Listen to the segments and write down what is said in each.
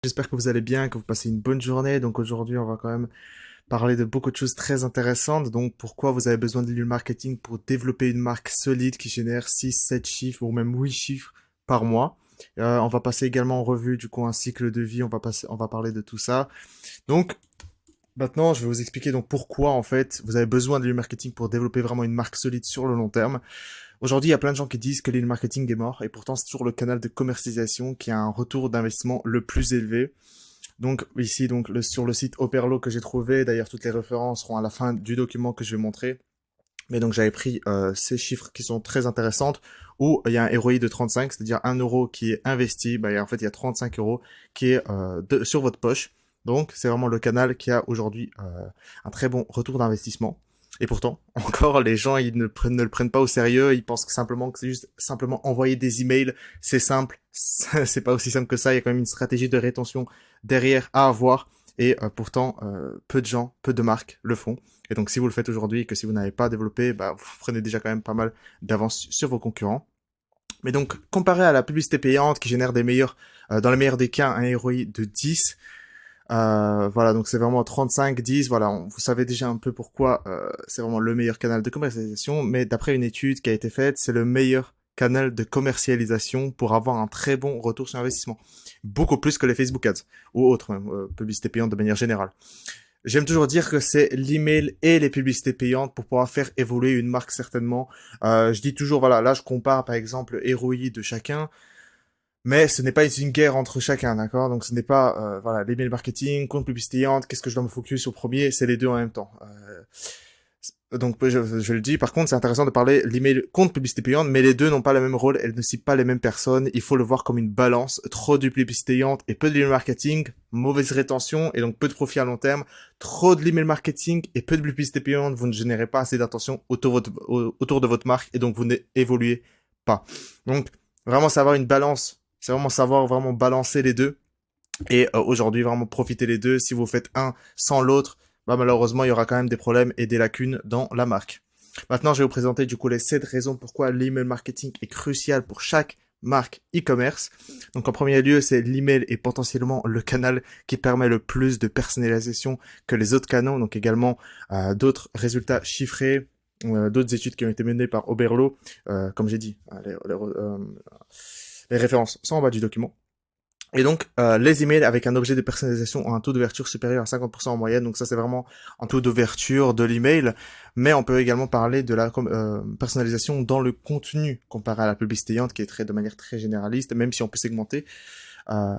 J'espère que vous allez bien, que vous passez une bonne journée. Donc aujourd'hui, on va quand même parler de beaucoup de choses très intéressantes. Donc pourquoi vous avez besoin de l'email marketing pour développer une marque solide qui génère 6, 7 chiffres ou même 8 chiffres par mois. On va passer également en revue du coup un cycle de vie. On va parler de tout ça. Donc maintenant, je vais vous expliquer donc pourquoi en fait vous avez besoin de l'email marketing pour développer vraiment une marque solide sur le long terme. Aujourd'hui, il y a plein de gens qui disent que l'email marketing est mort et pourtant c'est toujours le canal de commercialisation qui a un retour d'investissement le plus élevé. Donc ici, donc sur le site Operlo que j'ai trouvé, d'ailleurs toutes les références seront à la fin du document que je vais montrer. Mais donc j'avais pris ces chiffres qui sont très intéressantes où il y a un ROI de 35, c'est-à-dire 1 euro qui est investi, en fait il y a 35 euros qui est sur votre poche. Donc c'est vraiment le canal qui a aujourd'hui un très bon retour d'investissement. Et pourtant, encore, les gens, ne le prennent pas au sérieux. Ils pensent que c'est juste simplement envoyer des emails. C'est simple. C'est pas aussi simple que ça. Il y a quand même une stratégie de rétention derrière à avoir. Et pourtant, peu de gens, peu de marques le font. Et donc, si vous le faites aujourd'hui et que si vous n'avez pas développé, vous prenez déjà quand même pas mal d'avance sur vos concurrents. Mais donc, comparé à la publicité payante qui génère dans le meilleur des cas, un ROI de 10, voilà, donc c'est vraiment 35, 10, voilà, vous savez déjà un peu pourquoi c'est vraiment le meilleur canal de commercialisation, mais d'après une étude qui a été faite, c'est le meilleur canal de commercialisation pour avoir un très bon retour sur investissement. Beaucoup plus que les Facebook Ads, ou autres, même, publicité payante de manière générale. J'aime toujours dire que c'est l'email et les publicités payantes pour pouvoir faire évoluer une marque certainement. Je dis toujours, voilà, là je compare par exemple le ROI de chacun, mais ce n'est pas une guerre entre chacun, d'accord? Donc ce n'est pas, voilà, l'email marketing, compte publicité payante, qu'est-ce que je dois me focus au premier? C'est les deux en même temps. Donc je le dis, par contre, c'est intéressant de parler l'email compte publicité payante, mais les deux n'ont pas le même rôle, elles ne ciblent pas les mêmes personnes. Il faut le voir comme une balance. Trop de publicité payante et peu de l'email marketing, mauvaise rétention et donc peu de profit à long terme. Trop de l'email marketing et peu de publicité payante, vous ne générez pas assez d'attention autour de votre marque et donc vous n'évoluez pas. Donc vraiment savoir une balance, c'est vraiment savoir vraiment balancer les deux. Et aujourd'hui, vraiment profiter les deux. Si vous faites un sans l'autre, malheureusement, il y aura quand même des problèmes et des lacunes dans la marque. Maintenant, je vais vous présenter du coup les 7 raisons pourquoi l'email marketing est crucial pour chaque marque e-commerce. Donc en premier lieu, c'est l'email est potentiellement le canal qui permet le plus de personnalisation que les autres canaux, donc également d'autres résultats chiffrés, d'autres études qui ont été menées par Oberlo, comme j'ai dit, les références sont en bas du document. Et donc, les emails avec un objet de personnalisation ont un taux d'ouverture supérieur à 50% en moyenne. Donc ça, c'est vraiment un taux d'ouverture de l'email. Mais on peut également parler de la personnalisation dans le contenu comparé à la publicité payante qui est de manière très généraliste, même si on peut segmenter.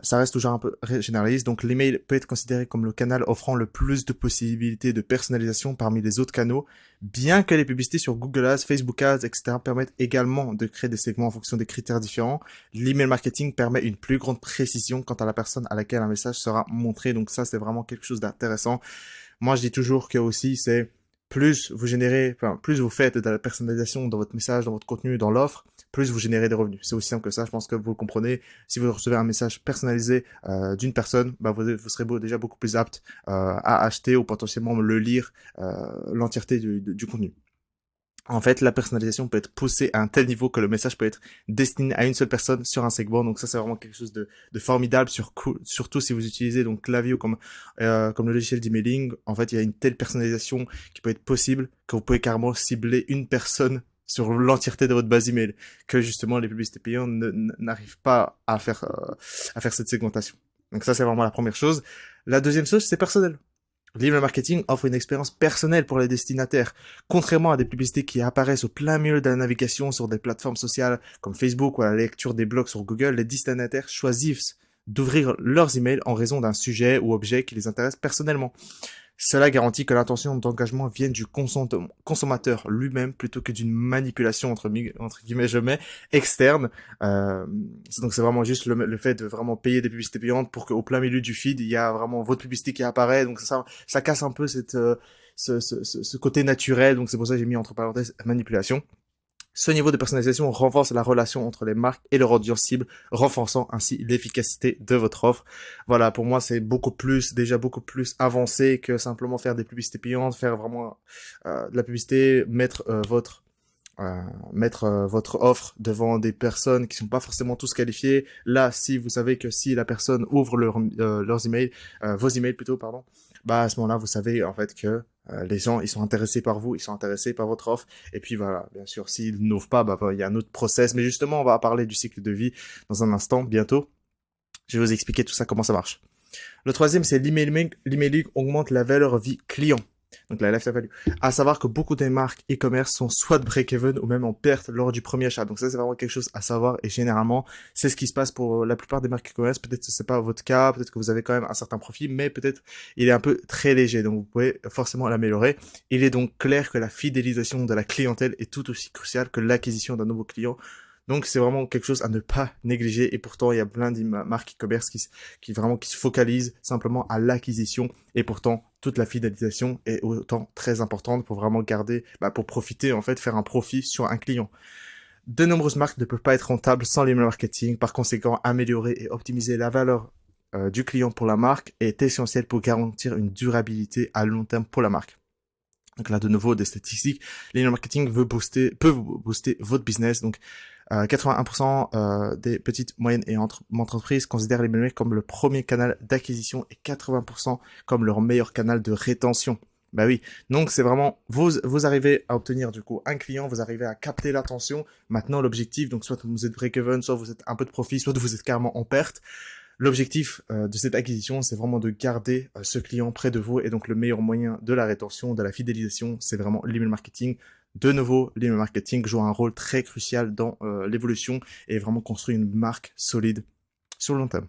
Ça reste toujours un peu généraliste, donc l'email peut être considéré comme le canal offrant le plus de possibilités de personnalisation parmi les autres canaux, bien que les publicités sur Google Ads, Facebook Ads, etc. permettent également de créer des segments en fonction des critères différents. L'email marketing permet une plus grande précision quant à la personne à laquelle un message sera montré, donc ça c'est vraiment quelque chose d'intéressant. Moi je dis toujours que aussi c'est plus vous faites de la personnalisation dans votre message, dans votre contenu, dans l'offre, plus vous générez des revenus. C'est aussi simple que ça, je pense que vous le comprenez. Si vous recevez un message personnalisé d'une personne, vous serez déjà beaucoup plus apte à acheter ou potentiellement le lire l'entièreté du contenu. En fait, la personnalisation peut être poussée à un tel niveau que le message peut être destiné à une seule personne sur un segment. Donc ça, c'est vraiment quelque chose de formidable, surtout si vous utilisez donc Klaviyo comme le logiciel d'emailing. En fait, il y a une telle personnalisation qui peut être possible que vous pouvez carrément cibler une personne sur l'entièreté de votre base email, que justement les publicités payantes n'arrivent pas à faire cette segmentation. Donc ça, c'est vraiment la première chose. La deuxième chose, c'est personnel. L'email marketing offre une expérience personnelle pour les destinataires. Contrairement à des publicités qui apparaissent au plein milieu de la navigation sur des plateformes sociales comme Facebook ou à la lecture des blogs sur Google, les destinataires choisissent d'ouvrir leurs emails en raison d'un sujet ou objet qui les intéresse personnellement. Cela garantit que l'intention d'engagement vienne du consommateur lui-même plutôt que d'une manipulation entre guillemets je mets externe. Donc c'est vraiment juste le fait de vraiment payer des publicités payantes pour qu'au plein milieu du feed il y a vraiment votre publicité qui apparaît. Donc ça casse un peu ce côté naturel. Donc c'est pour ça que j'ai mis entre parenthèses manipulation. Ce niveau de personnalisation renforce la relation entre les marques et leur audience cible, renforçant ainsi l'efficacité de votre offre. Voilà, pour moi, c'est déjà beaucoup plus avancé que simplement faire des publicités payantes, faire vraiment de la publicité, mettre mettre votre offre devant des personnes qui sont pas forcément tous qualifiées. Là, si vous savez que si la personne ouvre leurs emails, vos emails plutôt, pardon, bah à ce moment-là, vous savez en fait que les gens, ils sont intéressés par vous, ils sont intéressés par votre offre. Et puis voilà, bien sûr, s'ils n'ouvrent pas, bah il y a un autre process. Mais justement, on va parler du cycle de vie dans un instant, bientôt. Je vais vous expliquer tout ça, comment ça marche. Le troisième, c'est l'emailing. L'emailing augmente la valeur vie client. Donc la lifetime value. À savoir que beaucoup des marques e-commerce sont soit de break-even ou même en perte lors du premier achat. Donc ça, c'est vraiment quelque chose à savoir. Et généralement, c'est ce qui se passe pour la plupart des marques e-commerce. Peut-être que c'est pas votre cas, peut-être que vous avez quand même un certain profit, mais peut-être il est un peu très léger. Donc vous pouvez forcément l'améliorer. Il est donc clair que la fidélisation de la clientèle est tout aussi cruciale que l'acquisition d'un nouveau client. Donc c'est vraiment quelque chose à ne pas négliger et pourtant il y a plein de marques e-commerce qui vraiment qui se focalisent simplement à l'acquisition et pourtant toute la fidélisation est autant très importante pour vraiment garder, pour profiter en fait, faire un profit sur un client. De nombreuses marques ne peuvent pas être rentables sans l'email marketing, par conséquent améliorer et optimiser la valeur du client pour la marque est essentiel pour garantir une durabilité à long terme pour la marque. Donc là, de nouveau, des statistiques. L'email marketing peut booster votre business. Donc, 81% des petites, moyennes et entreprises considèrent l'email comme le premier canal d'acquisition et 80% comme leur meilleur canal de rétention. Bah oui. Donc, c'est vraiment, vous arrivez à obtenir, du coup, un client, vous arrivez à capter l'attention. Maintenant, l'objectif, donc, soit vous êtes break-even, soit vous êtes un peu de profit, soit vous êtes carrément en perte. L'objectif de cette acquisition, c'est vraiment de garder ce client près de vous et donc le meilleur moyen de la rétention, de la fidélisation, c'est vraiment l'email marketing. De nouveau, l'email marketing joue un rôle très crucial dans l'évolution et vraiment construire une marque solide sur le long terme.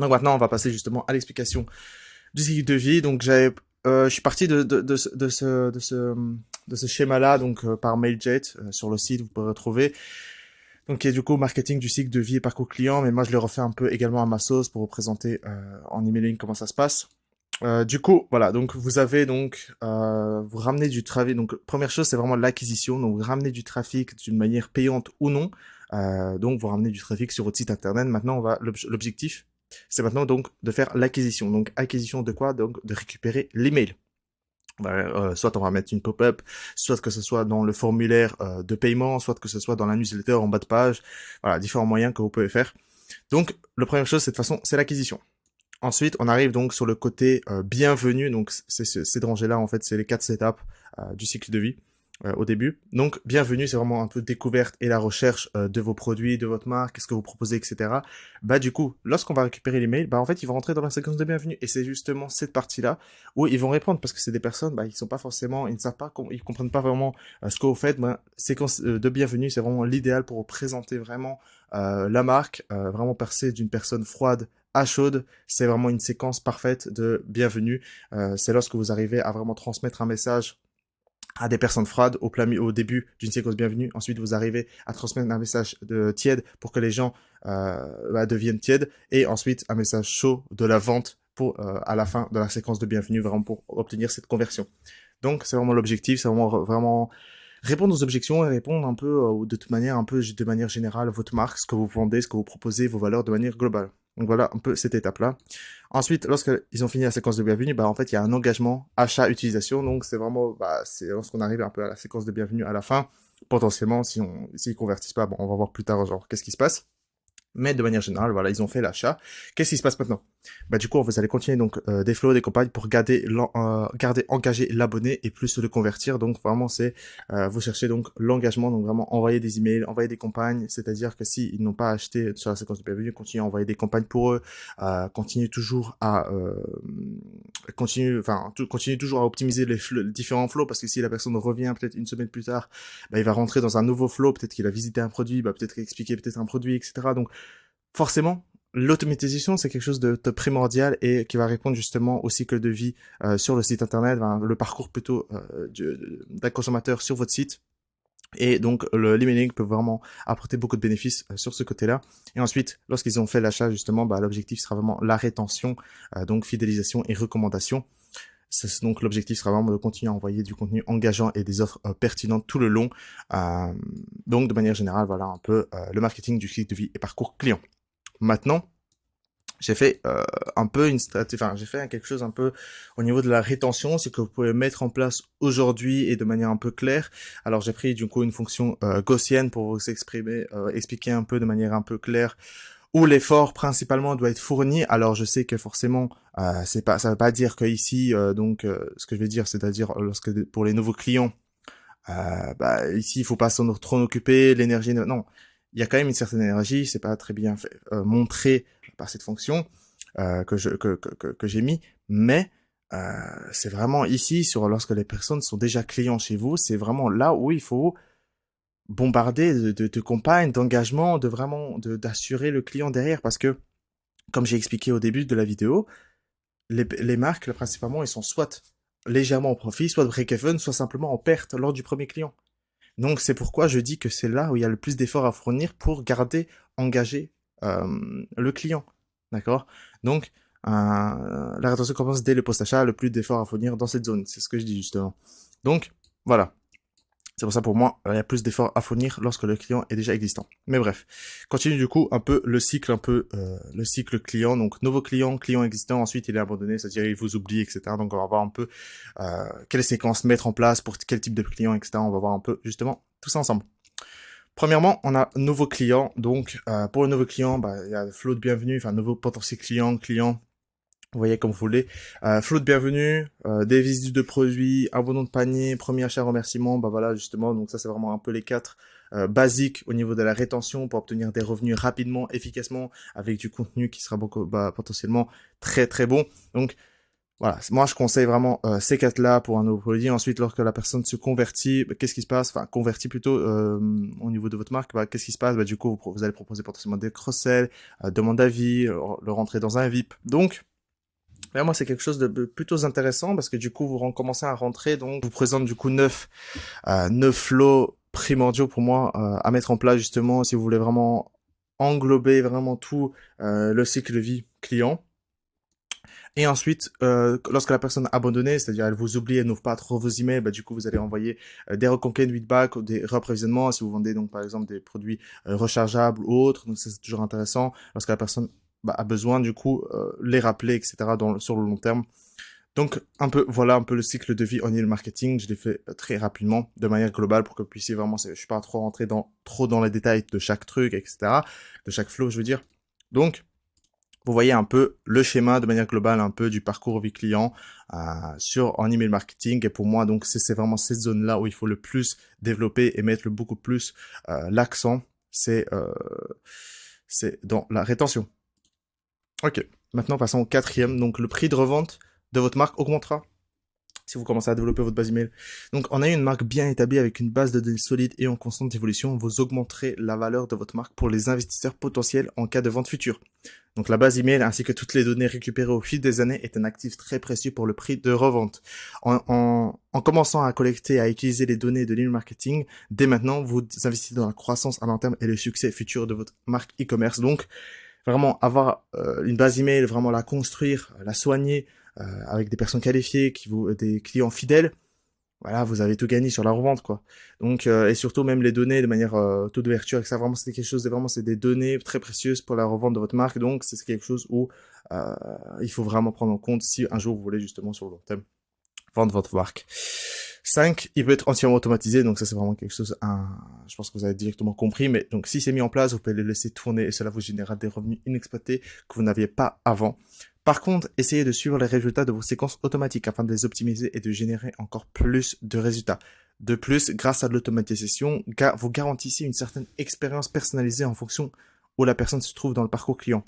Donc maintenant, on va passer justement à l'explication du cycle de vie. Donc je suis parti de ce schéma-là, donc par Mailjet sur le site, vous pouvez retrouver. Donc, qui est du coup marketing du cycle de vie et parcours client, mais moi je le refais un peu également à ma sauce pour vous présenter en emailing comment ça se passe. Du coup, voilà, donc vous avez donc, vous ramenez du trafic. Donc, première chose, c'est vraiment l'acquisition. Donc, vous ramenez du trafic d'une manière payante ou non. Donc, vous ramenez du trafic sur votre site internet. Maintenant, l'objectif, c'est maintenant donc de faire l'acquisition. Donc, acquisition de quoi? Donc, de récupérer l'email. Soit on va mettre une pop-up, soit que ce soit dans le formulaire de paiement, soit que ce soit dans la newsletter en bas de page. Voilà, différents moyens que vous pouvez faire. Donc, la première chose, cette façon, c'est l'acquisition. Ensuite, on arrive donc sur le côté bienvenue. Donc, ces rangées-là, en fait, c'est les 4 étapes du cycle de vie au début. Donc, bienvenue, c'est vraiment un peu découverte et la recherche de vos produits, de votre marque, qu'est-ce que vous proposez, etc. Du coup, lorsqu'on va récupérer l'email, en fait, ils vont rentrer dans la séquence de bienvenue. Et c'est justement cette partie-là où ils vont répondre parce que c'est des personnes, ils sont pas forcément, ils ne savent pas, ils comprennent pas vraiment ce que vous faites. Séquence de bienvenue, c'est vraiment l'idéal pour vous présenter vraiment la marque, vraiment passer d'une personne froide à chaude, c'est vraiment une séquence parfaite de bienvenue. C'est lorsque vous arrivez à vraiment transmettre un message à des personnes froides au début d'une séquence bienvenue. Ensuite, vous arrivez à transmettre un message de tiède pour que les gens deviennent tièdes. Et ensuite, un message chaud de la vente pour à la fin de la séquence de bienvenue, vraiment pour obtenir cette conversion. Donc, c'est vraiment l'objectif, c'est vraiment répondre aux objections et répondre un peu de toute manière, un peu de manière générale, votre marque, ce que vous vendez, ce que vous proposez, vos valeurs de manière globale. Donc voilà un peu cette étape-là. Ensuite, lorsqu'ils ont fini la séquence de bienvenue, en fait, il y a un engagement achat-utilisation. Donc c'est vraiment, c'est lorsqu'on arrive un peu à la séquence de bienvenue à la fin. Potentiellement, s'ils convertissent pas, on va voir plus tard, genre, qu'est-ce qui se passe. Mais de manière générale, voilà, ils ont fait l'achat. Qu'est-ce qui se passe maintenant? Du coup, vous allez continuer donc des flows, des campagnes pour garder engagé l'abonné et plus le convertir. Donc vraiment, c'est vous cherchez donc l'engagement, donc vraiment envoyer des emails, envoyer des campagnes. C'est-à-dire que s'ils n'ont pas acheté sur la séquence de bienvenue, continuez à envoyer des campagnes pour eux. Continuez toujours à continuez toujours à optimiser les différents flows parce que si la personne revient peut-être une semaine plus tard, il va rentrer dans un nouveau flow. Peut-être qu'il a visité un produit, peut-être expliquer peut-être un produit, etc. Donc forcément, l'automatisation, c'est quelque chose de primordial et qui va répondre justement au cycle de vie sur le site internet, le parcours plutôt d'un consommateur sur votre site. Et donc, l'emailing peut vraiment apporter beaucoup de bénéfices sur ce côté-là. Et ensuite, lorsqu'ils ont fait l'achat, justement, l'objectif sera vraiment la rétention, donc fidélisation et recommandation. Donc, l'objectif sera vraiment de continuer à envoyer du contenu engageant et des offres pertinentes tout le long. Donc, de manière générale, voilà un peu le marketing du cycle de vie et parcours client. Maintenant, j'ai fait un peu une stratégie, enfin j'ai fait quelque chose un peu au niveau de la rétention, c'est que vous pouvez mettre en place aujourd'hui et de manière un peu claire. Alors j'ai pris du coup une fonction gaussienne pour vous expliquer un peu de manière un peu claire où l'effort principalement doit être fourni. Alors je sais que forcément c'est pas, ça veut pas dire que ici ce que je vais dire, c'est-à-dire lorsque pour les nouveaux clients, ici il faut pas trop en occuper, l'énergie non, il y a quand même une certaine énergie, c'est pas très bien fait, montré par cette fonction que j'ai mis, mais c'est vraiment ici sur lorsque les personnes sont déjà clients chez vous, c'est vraiment là où il faut bombarder de campagnes, d'engagement, d'assurer le client derrière, parce que comme j'ai expliqué au début de la vidéo, les marques principalement ils sont soit légèrement en profit, soit break-even, soit simplement en perte lors du premier client. Donc c'est pourquoi je dis que c'est là où il y a le plus d'efforts à fournir pour garder engagé le client. D'accord. Donc la rétention commence dès le post-achat, le plus d'efforts à fournir dans cette zone. C'est ce que je dis justement. Donc voilà. C'est pour ça pour moi, il y a plus d'efforts à fournir lorsque le client est déjà existant. Mais bref, continue du coup un peu le cycle client. Donc nouveau client, client existant, ensuite il est abandonné, c'est-à-dire il vous oublie, etc. Donc on va voir un peu quelles séquences mettre en place pour quel type de client, etc. On va voir un peu justement tout ça ensemble. Premièrement, on a nouveau client. Donc pour le nouveau client, il y a le flow de bienvenue, enfin nouveau potentiel client. Vous voyez comme vous voulez. Flow de bienvenue, des visites de produits, abandon de panier, premier achat, remerciement, voilà justement. Donc ça c'est vraiment un peu les quatre basiques au niveau de la rétention pour obtenir des revenus rapidement, efficacement, avec du contenu qui sera beaucoup, potentiellement très très bon. Donc voilà, moi je conseille vraiment ces quatre-là pour un nouveau produit. Ensuite, lorsque la personne se convertit, qu'est-ce qui se passe? Enfin, convertit plutôt au niveau de votre marque, qu'est-ce qui se passe? Du coup, vous allez proposer potentiellement des cross-sell, demande d'avis, le rentrer dans un VIP. Donc moi, c'est quelque chose de plutôt intéressant parce que du coup, vous commencez à rentrer, donc je vous présente du coup 9 flows primordiaux pour moi à mettre en place justement si vous voulez vraiment englober vraiment tout le cycle de vie client. Et ensuite, lorsque la personne a abandonné, c'est-à-dire elle vous oublie, elle n'ouvre pas trop vos emails, du coup vous allez envoyer des reconquêtes de feedback ou des reprévisionnements si vous vendez donc par exemple des produits rechargeables ou autres. Donc ça c'est toujours intéressant lorsque la personne a besoin du coup les rappeler, etc. Sur le long terme. Donc voilà un peu le cycle de vie en email marketing. Je l'ai fait très rapidement, de manière globale pour que vous puissiez vraiment, je suis pas trop rentré trop dans les détails de chaque truc, etc. De chaque flow, je veux dire. Donc vous voyez un peu le schéma de manière globale un peu du parcours vie client en email marketing. Et pour moi, donc c'est vraiment cette zone-là où il faut le plus développer et mettre beaucoup plus l'accent. C'est dans la rétention. Ok, maintenant passons au quatrième. Donc le prix de revente de votre marque augmentera si vous commencez à développer votre base email. Donc, on a une marque bien établie avec une base de données solide et en constante évolution. Vous augmenterez la valeur de votre marque pour les investisseurs potentiels en cas de vente future. Donc, la base email ainsi que toutes les données récupérées au fil des années est un actif très précieux pour le prix de revente. En commençant à collecter et à utiliser les données de l'email marketing, dès maintenant, vous investissez dans la croissance à long terme et le succès futur de votre marque e-commerce. Donc, vraiment avoir une base email, vraiment la construire, la soigner, avec des personnes qualifiées, des clients fidèles, voilà, vous avez tout gagné sur la revente, quoi. Donc, et surtout même les données de manière taux d'ouverture, et ça vraiment c'est quelque chose c'est des données très précieuses pour la revente de votre marque. Donc, c'est quelque chose où il faut vraiment prendre en compte si un jour vous voulez justement sur le long terme vendre votre marque. 5, il peut être entièrement automatisé, donc ça c'est vraiment quelque chose, je pense que vous avez directement compris, mais donc si c'est mis en place, vous pouvez le laisser tourner et cela vous générera des revenus inexploités que vous n'aviez pas avant. Par contre, essayez de suivre les résultats de vos séquences automatiques afin de les optimiser et de générer encore plus de résultats. De plus, grâce à l'automatisation, vous garantissez une certaine expérience personnalisée en fonction où la personne se trouve dans le parcours client.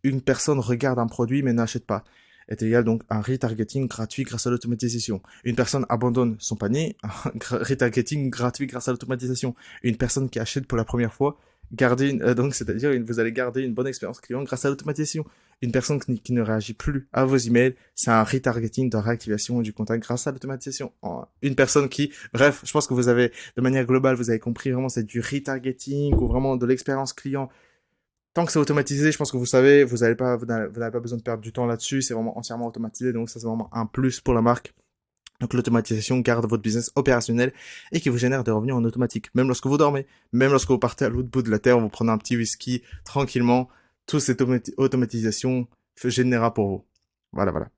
Une personne regarde un produit mais n'achète pas est égal donc à un retargeting gratuit grâce à l'automatisation. Une personne abandonne son panier, un retargeting gratuit grâce à l'automatisation. Une personne qui achète pour la première fois, c'est-à-dire vous allez garder une bonne expérience client grâce à l'automatisation. Une personne qui ne réagit plus à vos emails, c'est un retargeting de réactivation du contact grâce à l'automatisation. Une personne bref, je pense que vous avez, de manière globale, vous avez compris vraiment c'est du retargeting ou vraiment de l'expérience client. Tant que c'est automatisé, je pense que vous savez, vous n'avez pas besoin de perdre du temps là-dessus, c'est vraiment entièrement automatisé, donc ça c'est vraiment un plus pour la marque. Donc l'automatisation garde votre business opérationnel et qui vous génère des revenus en automatique, même lorsque vous dormez, même lorsque vous partez à l'autre bout de la terre, vous prenez un petit whisky tranquillement, toute cette automatisation générera pour vous. Voilà, voilà.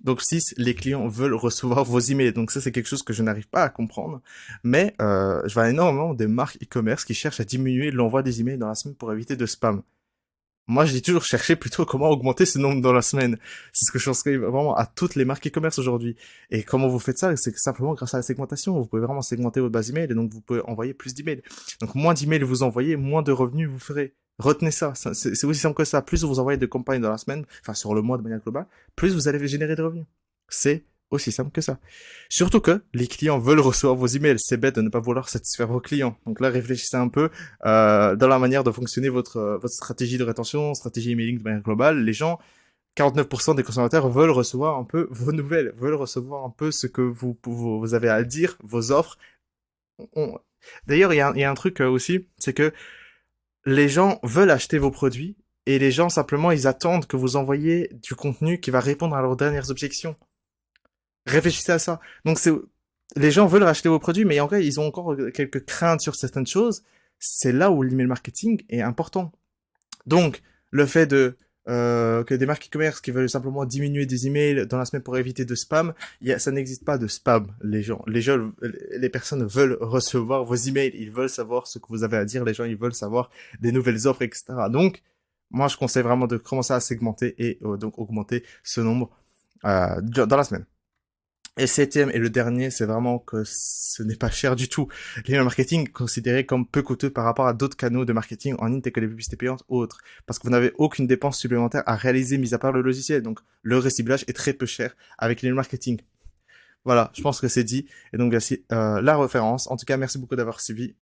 Donc 6, les clients veulent recevoir vos emails. Donc ça, c'est quelque chose que je n'arrive pas à comprendre. Mais je vois énormément des marques e-commerce qui cherchent à diminuer l'envoi des emails dans la semaine pour éviter de spam. Moi, je dis toujours chercher plutôt comment augmenter ce nombre dans la semaine. C'est ce que je conseille vraiment à toutes les marques e-commerce aujourd'hui. Et comment vous faites ça? C'est que simplement grâce à la segmentation. Vous pouvez vraiment segmenter votre base email et donc vous pouvez envoyer plus d'emails. Donc moins d'emails vous envoyez, moins de revenus vous ferez. Retenez ça. C'est aussi simple que ça. Plus vous envoyez de campagnes dans la semaine, enfin sur le mois de manière globale, plus vous allez générer de revenus. C'est aussi simple que ça. Surtout que les clients veulent recevoir vos emails. C'est bête de ne pas vouloir satisfaire vos clients. Donc là, réfléchissez un peu dans la manière de fonctionner votre stratégie de rétention, stratégie emailing de manière globale. Les gens, 49% des consommateurs veulent recevoir un peu vos nouvelles, veulent recevoir un peu ce que vous avez à dire, vos offres. On- D'ailleurs, il y a un truc aussi, c'est que les gens veulent acheter vos produits et les gens simplement ils attendent que vous envoyiez du contenu qui va répondre à leurs dernières objections. Réfléchissez à ça. Donc c'est les gens veulent racheter vos produits, mais en vrai ils ont encore quelques craintes sur certaines choses. C'est là où l'email marketing est important. Donc le fait de que des marques e-commerce qui veulent simplement diminuer des emails dans la semaine pour éviter de spam, ça n'existe pas de spam. Les personnes veulent recevoir vos emails, ils veulent savoir ce que vous avez à dire, les gens ils veulent savoir des nouvelles offres, etc. Donc moi je conseille vraiment de commencer à segmenter et donc augmenter ce nombre dans la semaine. Et septième et le dernier, c'est vraiment que ce n'est pas cher du tout. L'email marketing est considéré comme peu coûteux par rapport à d'autres canaux de marketing en ligne tels que les publicités payantes ou autres. Parce que vous n'avez aucune dépense supplémentaire à réaliser mis à part le logiciel. Donc le reciblage est très peu cher avec l'email marketing. Voilà, je pense que c'est dit. Et donc voici la référence. En tout cas, merci beaucoup d'avoir suivi.